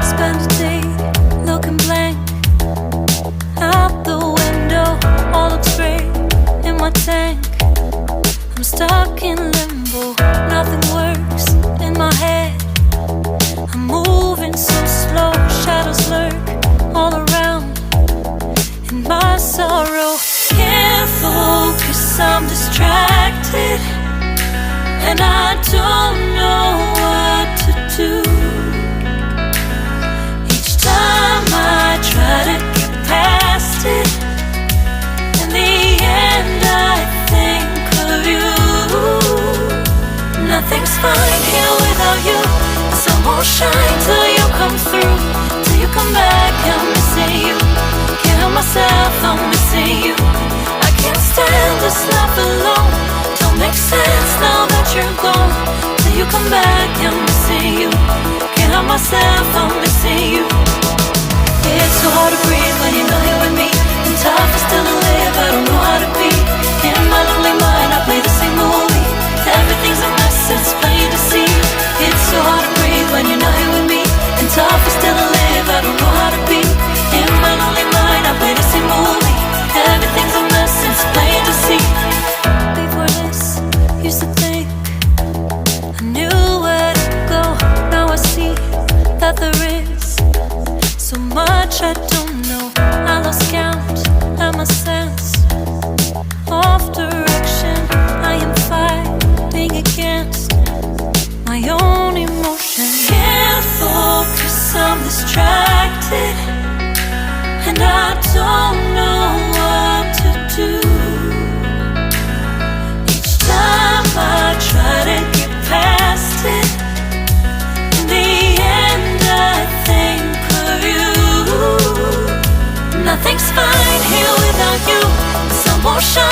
Spend a day looking blank out the window, all looks great in my tank. I'm stuck in limbo, nothing works in my head. I'm moving so slow, shadows lurk all around. In my sorrow, can't focus, I'm distracted, and I don't know what to do. Each time I try to get past it, in the end I think of you. Nothing's fine here without you. The sun won't shine till you come through, till you come back. I'm missing you, can't help myself, I'm missing you. I can't stand this life alone, don't make sense now that you're gone. Till you come back, I'm missing you, can't help myself, I'm missing you. It's so hard to breathe when you're not here with me, and tough is still to live, I don't know how to be. In my lonely mind I play the same movie, everything's a mess, it's plain to see. It's so hard to breathe when you're not here with me, and tough is still to live, I don't know how to be. In my lonely mind I play the same movie, everything's a mess, it's plain to see. Before this, used to think I knew where to go. Now I see that there is so much I don't know. I lost count at my sense of direction. I am fighting against my own emotion. Can't focus, I'm distracted, and I don't know what to do. Each time I try to get past it, in the end I think of you. Nothing's fine here without you, the sun won't shine.